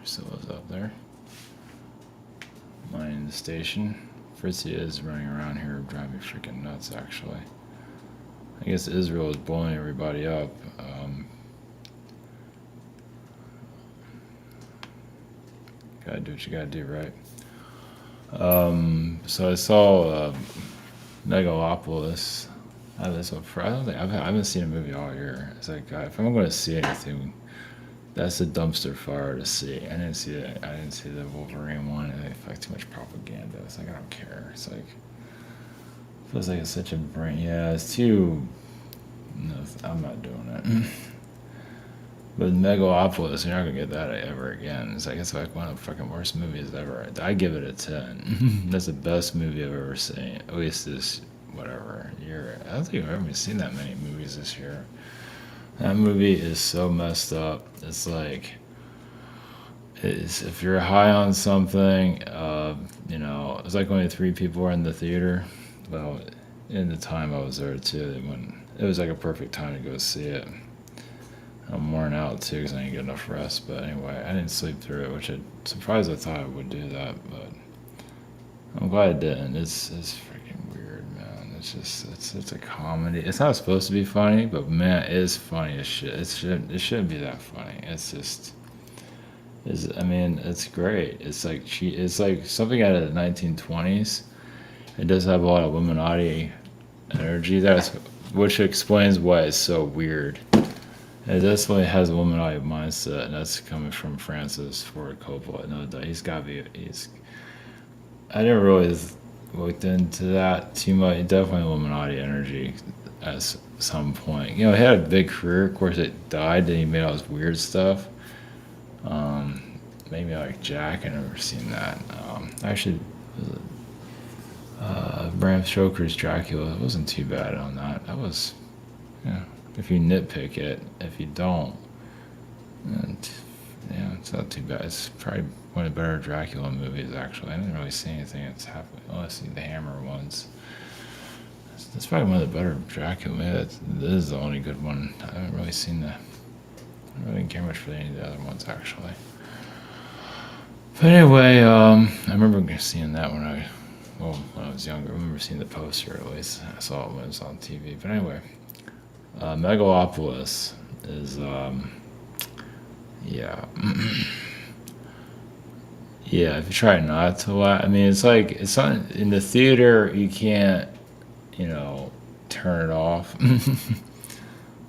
Priscilla's up there. Mining the station. Fritzy is running around here driving me freaking nuts, actually. I guess Israel is blowing everybody up. Gotta do what you gotta do, right? So I saw Megalopolis. I haven't seen a movie all year. It's like if I'm going to see anything, that's a dumpster fire to see. I didn't see it. I didn't see the Wolverine one. It's like too much propaganda. It's like I don't care. It's like feels like it's such a brain. Yeah, it's too. No, I'm not doing it. But Megalopolis, you're not gonna get that ever again. It's like one of the fucking worst movies ever. I give it a 10. That's the best movie I've ever seen. At least this whatever year. I don't think I've ever seen that many movies this year. That movie is so messed up. It's like, if you're high on something, it's like only 3 people were in the theater. Well, in the time I was there too, when it was like a perfect time to go see it. I'm worn out too because I didn't get enough rest. But anyway, I didn't sleep through it, which I'm surprised I thought I would do that. But I'm glad I didn't. It's freaking weird, man. It's just it's a comedy. It's not supposed to be funny, but man, it is funny as shit. It shouldn't be that funny. It's just it's great. It's like something out of the 1920s. It does have a lot of Illuminati energy. Which explains why it's so weird. It definitely has a Illuminati mindset, and that's coming from Francis Ford Coppola. No doubt, he's got to be. I never really looked into that too much. Definitely Illuminati energy at some point. He had a big career. Of course, it died. Then he made all this weird stuff. Maybe like Jack. I never seen that. Actually, Bram Stoker's Dracula wasn't too bad on that. That was, if you nitpick it. If you don't, it's not too bad. It's probably one of the better Dracula movies, actually. I didn't really see anything that's happened. Well, I see the Hammer ones. That's probably one of the better Dracula movies. This is the only good one. I haven't really seen I really didn't care much for any of the other ones, actually. But anyway, I remember seeing that when I was younger. I remember seeing the poster, at least. I saw it when it was on TV. But anyway, Megalopolis is, yeah, if you try not to laugh, it's like, it's not, in the theater, you can't, turn it off.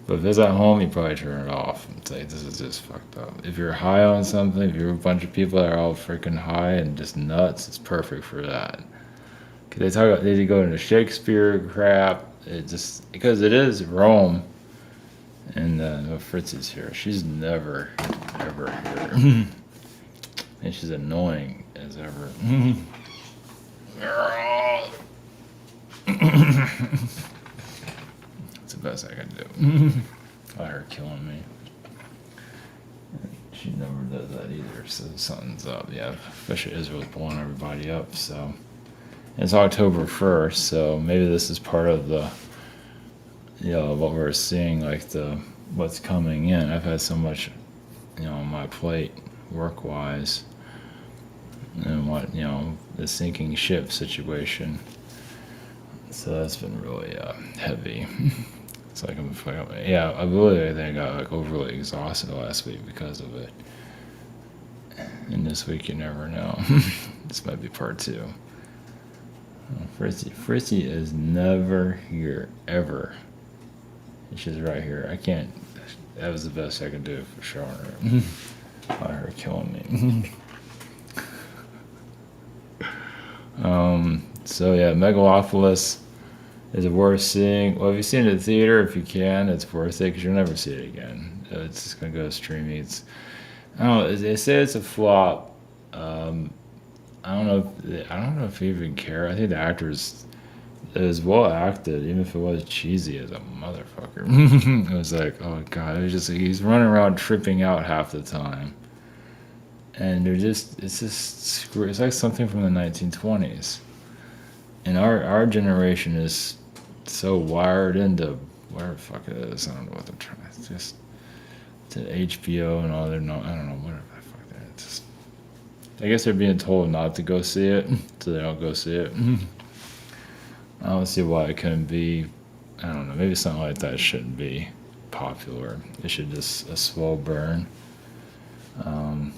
But if it's at home, you probably turn it off. It's like, this is just fucked up. If you're high on something, if you're a bunch of people that are all freaking high and just nuts, it's perfect for that. Cause they go into Shakespeare crap. Because it is Rome. And Fritzy's here. She's never, ever here. And she's annoying as ever. That's the best I can do. By her killing me. She never does that either, so something's up. Yeah, especially Israel's blowing everybody up, so. It's October 1st, so maybe this is part of the, what we're seeing, like what's coming in. I've had so much, on my plate, work-wise, and the sinking ship situation. So that's been really heavy. It's like I think I got overly exhausted last week because of it. And this week you never know. This might be part 2. Fritzy is never here, ever. She's right here. I can't. That was the best I could do for showing her. By her killing me. So yeah, Megalopolis is worth seeing. Well, if you've seen it in the theater, if you can, it's worth it because you'll never see it again. It's just gonna go streaming. I don't know. They say it's a flop. I don't know if you even care. I think the actors, it was well acted, even if it was cheesy as a motherfucker. It was like, oh god, it was just he's running around tripping out half the time, and it's like something from the 1920s, and our generation is so wired into where the fuck it is. I don't know what they're trying. It's just to HBO and all. I don't know whatever the fuck that is. I guess they're being told not to go see it, so they don't go see it. I don't see why it couldn't be. I don't know. Maybe something like that shouldn't be popular. It should just a slow burn.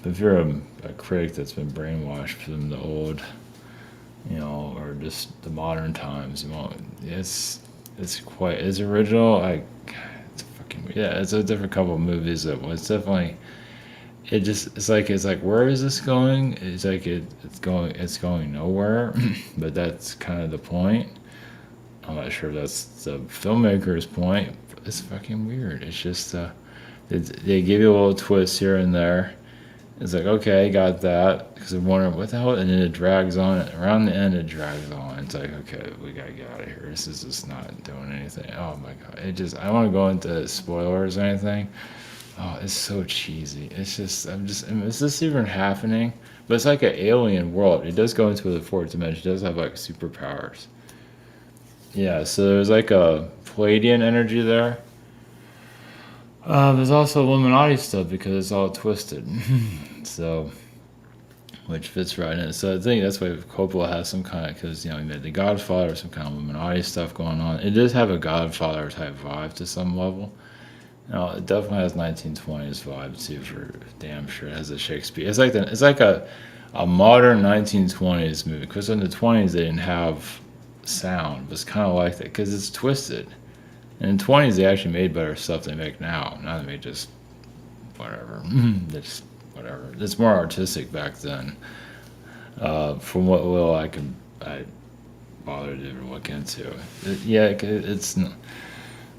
If you're a critic that's been brainwashed from the old, or just the modern times, you won't. It's original. It's fucking yeah. It's a different couple of movies that was definitely. It's like where is this going? It's like it's going nowhere. But that's kind of the point. I'm not sure if that's the filmmaker's point. But it's fucking weird. It's just they give you a little twist here and there. It's like, okay, got that. Because I'm wondering, what the hell? And then it drags on. Around the end, it drags on. It's like, okay, we gotta get out of here. This is just not doing anything. Oh my god. I don't want to go into spoilers or anything. Oh, it's so cheesy. Is this even happening? But it's like an alien world. It does go into the fourth dimension. It does have like superpowers. Yeah, so there's like a Palladian energy there. There's also Illuminati stuff because it's all twisted. So, which fits right in. So I think that's why Coppola has some kind of, because, he made The Godfather, some kind of Illuminati stuff going on. It does have a Godfather type vibe to some level. It definitely has 1920s vibe too, for damn sure. It has a Shakespeare. It's like a modern 1920s movie. Because in the 20s they didn't have sound, but it's kind of like that because it's twisted. And in the 20s they actually made better stuff they make now. Now they make just whatever. Just whatever. It's more artistic back then. From what little I bothered to even look into it's.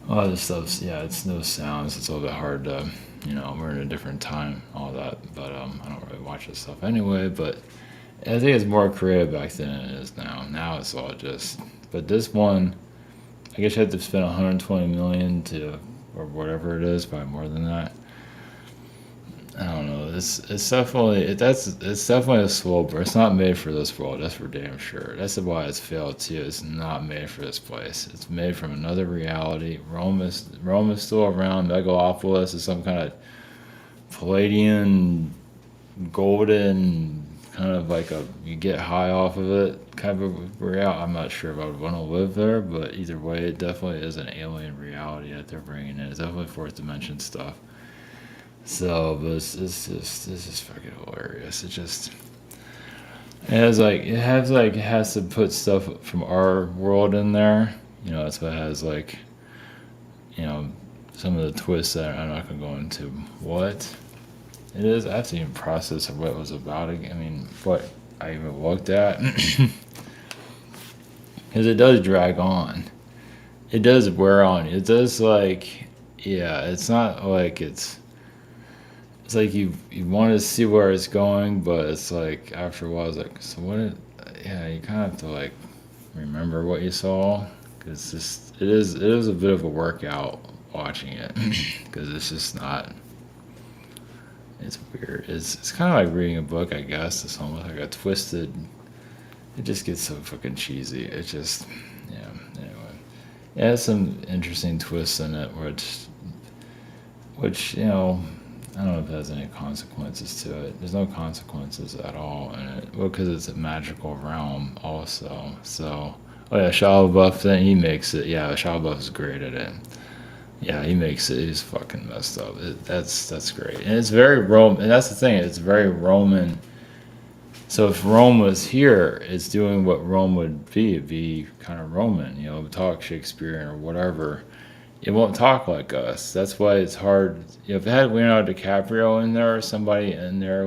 A lot of this stuff's, it's no sounds. It's a little bit hard to, we're in a different time, all that. But I don't really watch this stuff anyway. But I think it's more creative back then than it is now. Now it's all just. But this one, I guess you had to spend 120 million or whatever it is, probably more than that. I don't know. It's definitely it's definitely a slow burn. It's not made for this world. That's for damn sure. That's why it's failed too. It's not made for this place. It's made from another reality. Rome is still around. Megalopolis is some kind of Palladian, golden kind of like you get high off of it kind of reality. I'm not sure if I would want to live there, but either way, it definitely is an alien reality that they're bringing in. It's definitely fourth dimension stuff. So, but it's just fucking hilarious. It has to put stuff from our world in there. That's what it has some of the twists that I'm not gonna go into. What it is, I have to even process what it was about. I mean, what I even looked at, because it does drag on. It does wear on. It does it's not like it's. It's like you want to see where it's going, but it's like after a while, it's like, so what? You kind of have to remember what you saw, because it is a bit of a workout watching it, because it's just not. It's weird. It's kind of like reading a book, I guess. It's almost like a twisted. It just gets so fucking cheesy. It just Anyway, it has some interesting twists in it, which I don't know if it has any consequences to it. There's no consequences at all in it. Well, because it's a magical realm also. So, Shia LaBeouf, then he makes it. Yeah, Shia LaBeouf is great at it. Yeah, he makes it. He's fucking messed up. That's great. And it's very Roman. And that's the thing. It's very Roman. So if Rome was here, it's doing what Rome would be. It'd be kind of Roman, talk Shakespearean or whatever. It won't talk like us. That's why it's hard. If it had Leonardo DiCaprio in there or somebody in there,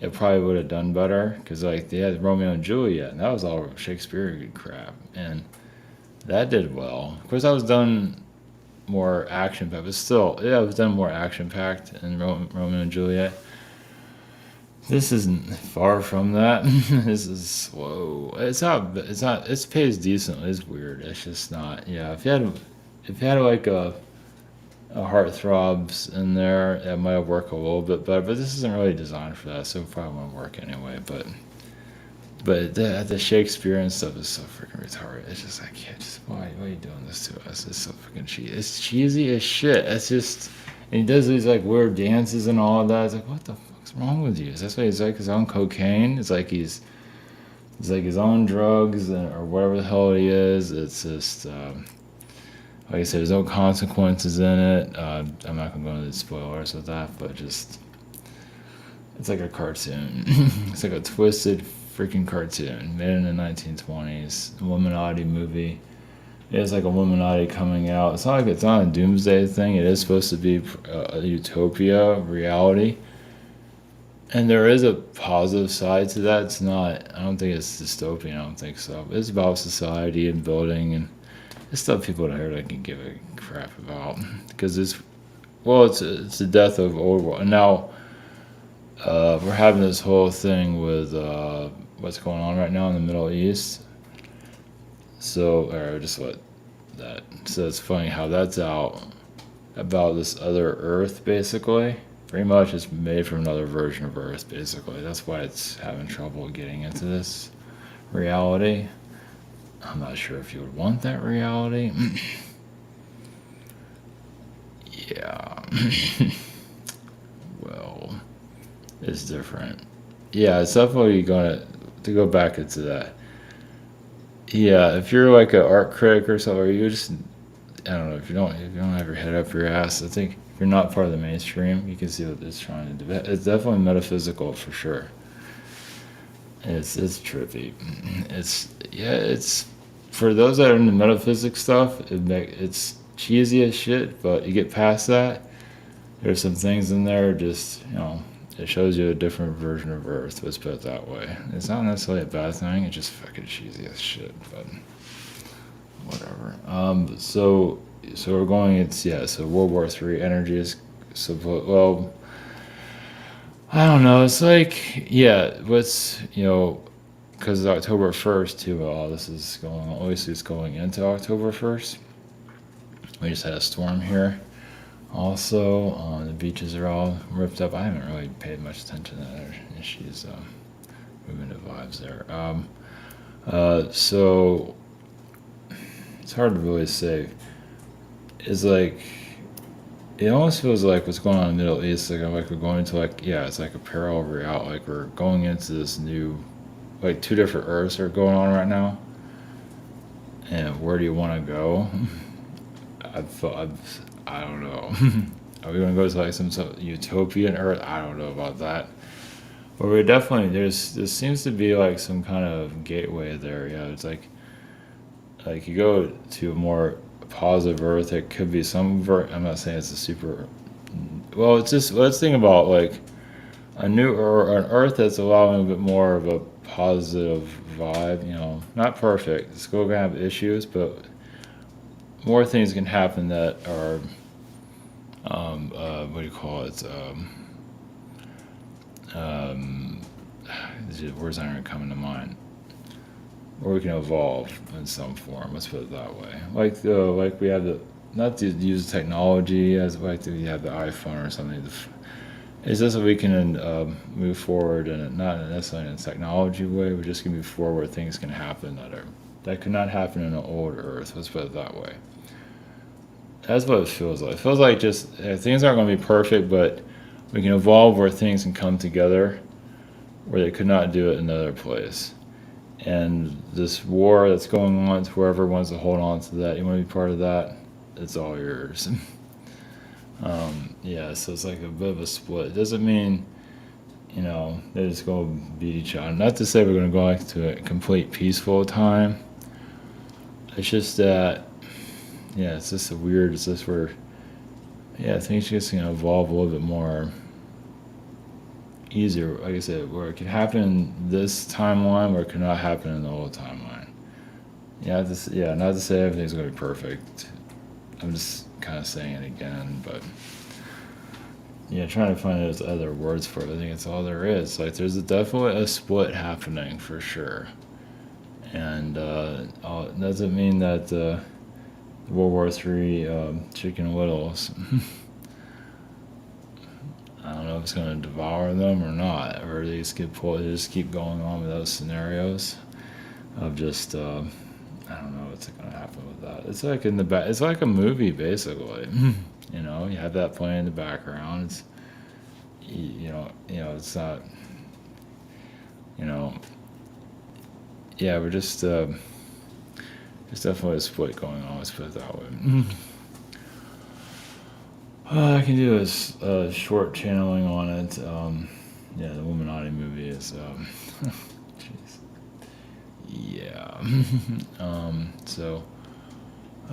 it probably would have done better. Because they had Romeo and Juliet, and that was all Shakespearean crap, and that did well. Of course, that was done more action packed, but still, it was done more action packed in Romeo and Juliet. This isn't far from that. This is slow. It's not. It pays decently. It's weird. It's just not. Yeah, if you had a heartthrobs in there, it might have worked a little bit better. But this isn't really designed for that, so it probably won't work anyway. But the Shakespearean stuff is so freaking retarded. It's just why are you doing this to us? It's so freaking cheesy. It's cheesy as shit. It's just, and he does these weird dances and all of that. It's like, what the fuck's wrong with you? That's why he's like he's on cocaine. It's like he's on drugs or whatever the hell he is. It's just like I said, there's no consequences in it. I'm not gonna go into the spoilers with that, but just it's like a cartoon. It's like a twisted freaking cartoon made in the 1920s. Illuminati movie. It's like Illuminati coming out. It's not like it's not a doomsday thing. It is supposed to be a utopia reality. And there is a positive side to that. It's not, I don't think it's dystopian. I don't think so. It's about society and building and it's stuff people out here that can give a crap about. Because it's the death of old world. And now we're having this whole thing with what's going on right now in the Middle East. So, or just what that. So it's funny how that's out about this other Earth, basically. Pretty much it's made from another version of Earth, basically. That's why it's having trouble getting into this reality. I'm not sure if you would want that reality. Yeah. Well, it's different. Yeah, it's definitely to go back into that. Yeah, if you're like an art critic or something, or you just I don't know if you don't have your head up your ass. I think if you're not part of the mainstream, you can see what it's trying to do. It's definitely metaphysical for sure. It's trippy. It's for those that are into metaphysics stuff. It's cheesy as shit, but you get past that. There's some things in there. Just it shows you a different version of Earth. Let's put it that way. It's not necessarily a bad thing. It's just fucking cheesy as shit, but whatever. So we're going. So World War III energy is well. I don't know. It's like what's because October 1st too. All this is going on. Obviously, it's going into October 1st. We just had a storm here. Also, the beaches are all ripped up. I haven't really paid much attention to that. She's moving the vibes there. So it's hard to really say. It's like it almost feels like what's going on in the Middle East. Like we're going into it's like a parallel reality. Like we're going into this new, like two different Earths are going on right now. And where do you want to go? I don't know. Are we going to go to like some sort of utopian Earth? I don't know about that. But we definitely there seems to be like some kind of gateway there. Yeah, it's like you go to a more positive Earth. It could be I'm not saying it's a super. Well, it's just let's think about like an Earth that's allowing a bit more of a positive vibe. Not perfect. It's still gonna have issues, but more things can happen that are what do you call it? Words aren't coming to mind. Or we can evolve in some form. Let's put it that way. Like we have not to use technology as like we have the iPhone or something. It's just that we can move forward and not necessarily in a technology way. We just can move forward. Things can happen that could not happen in an old Earth. Let's put it that way. That's what it feels like. It feels like just things aren't going to be perfect, but we can evolve where things can come together where they could not do it in another place. And this war that's going on, to whoever wants to hold on to that, you want to be part of that, it's all yours. So it's like a bit of a split. It doesn't mean, they're just going to beat each other. Not to say we're going to go back to a complete peaceful time. It's just that, it's just it's just where, things just going to evolve a little bit more easier, like I said, where it can happen in this timeline, where it cannot happen in the old timeline. Not to say everything's going to be perfect. I'm just kind of saying it again, but trying to find those other words for it. I think it's all there is. Like there's definitely a split happening for sure, and it doesn't mean that World War III Chicken Littles. I don't know if it's going to devour them or not, or they just keep going on with those scenarios of just I don't know what's going to happen with that. It's like it's like a movie basically. You have that playing in the background. it's not, you know, yeah, we're just, there's definitely a split going on. Let's put it that way. All I can do is short channeling on it. Yeah, the Illuminati movie is, jeez, yeah. So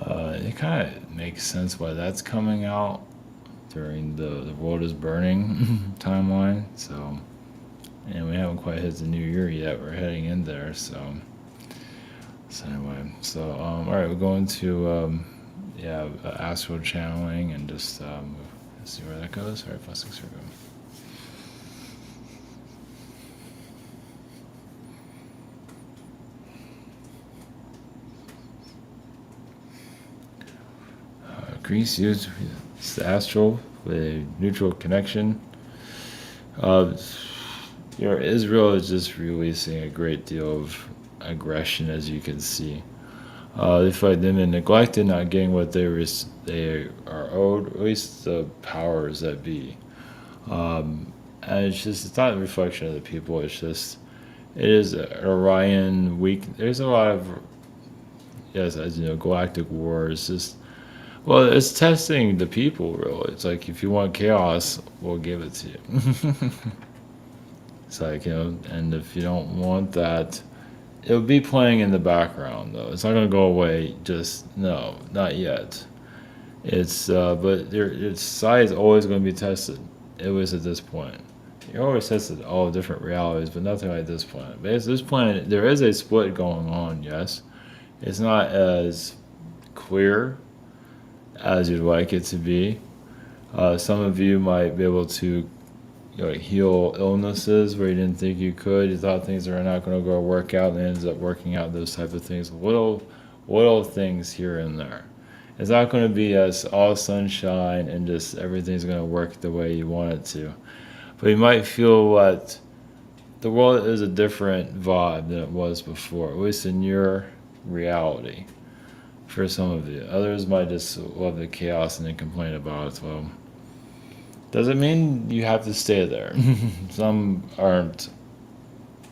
it kind of makes sense why that's coming out during the world is burning timeline. So, and we haven't quite hit the new year yet. We're heading in there. So anyway, all right, we're going to yeah, astral channeling and just see where that goes. All right, 5, 6, here we go. Greece used the astral with a neutral connection. Uh, Israel is just releasing a great deal of aggression, as you can see. They fight them and neglected, not getting what they are owed, at least the powers that be. And it's not a reflection of the people. It is an Orion week. There's a lot of, yes, as you know, galactic wars. Well, it's testing the people, really. It's like, if you want chaos, we'll give it to you. It's like, and if you don't want that, it'll be playing in the background, though. It's not going to go away. Just, no, not yet. But its side is always going to be tested. It was at this point. You're always tested all different realities, but nothing like this planet. But it's this planet, there is a split going on, yes. It's not as clear as you'd like it to be. Some of you might be able to heal illnesses where you didn't think you could. You thought things are not going to go work out, and it ends up working out. Those type of things, little things here and there. It's not going to be as all sunshine and just everything's going to work the way you want it to. But you might feel that the world is a different vibe than it was before, at least in your reality. For some of you, others might just love the chaos and then complain about it. Well, doesn't mean you have to stay there. Some aren't,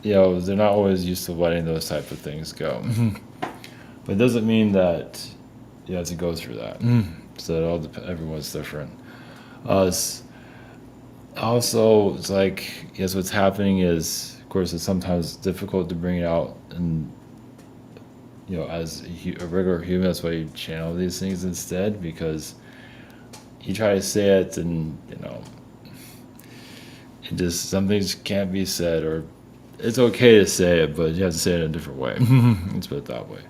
they're not always used to letting those type of things go. But it doesn't mean that you have to go through that. So everyone's different. Also, it's like, yes, what's happening is, of course, it's sometimes difficult to bring it out, and as a regular human, that's why you channel these things instead, because you try to say it and some things can't be said, or it's okay to say it, but you have to say it in a different way. Let's put it that way.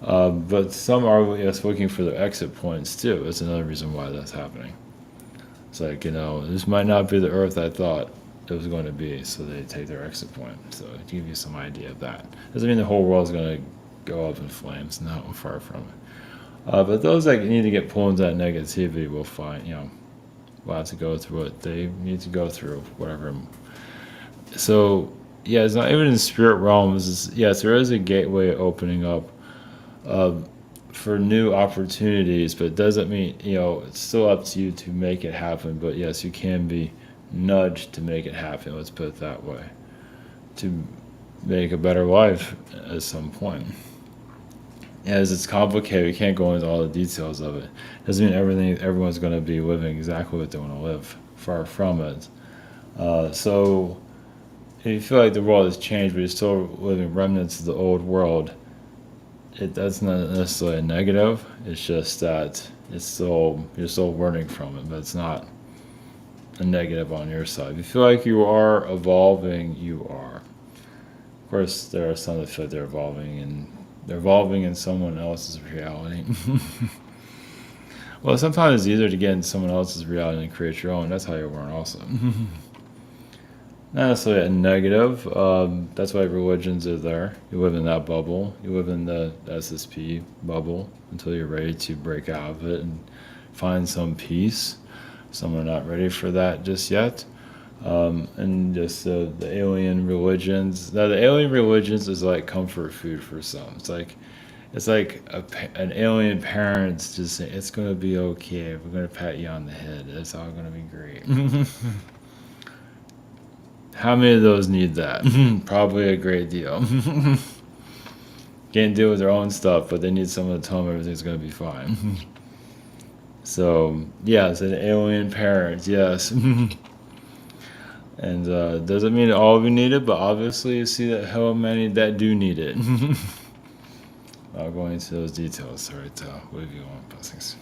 But some are looking for their exit points too. That's another reason why that's happening. It's like, this might not be the Earth I thought it was going to be, so they take their exit point. So to give you some idea of that. Doesn't mean the whole world is going to go up in flames. No, far from it. But those that need to get pulled into that negativity will find, will have to go through what they need to go through, whatever. So, yeah, it's not even in the spirit realms. Yes, there is a gateway opening up for new opportunities, but it doesn't mean, it's still up to you to make it happen. But yes, you can be nudged to make it happen, let's put it that way, to make a better life at some point. As it's complicated, we can't go into all the details of it. Doesn't mean everyone's going to be living exactly what they want to live. Far from it. So if you feel like the world has changed, but you're still living remnants of the old world, that's not necessarily a negative. It's just that you're still learning from it, but it's not a negative on your side. If you feel like you are evolving, you are. Of course, there are some that feel like they're evolving in someone else's reality. Well, sometimes it's easier to get in someone else's reality and create your own. That's how you learn also. Not necessarily a negative. That's why religions are there. You live in that bubble. You live in the SSP bubble until you're ready to break out of it and find some peace. Some are not ready for that just yet. And just the alien religions. Now, the alien religions is like comfort food for some. It's like an alien parent's just saying, it's going to be okay. We're going to pat you on the head. It's all going to be great. How many of those need that? Probably a great deal. Can't deal with their own stuff, but they need someone to tell them everything's gonna be fine. So yeah, it's an alien parent, yes. And doesn't mean all of you need it, but obviously you see that how many that do need it. I'll go into those details. Sorry to wave you on blessings.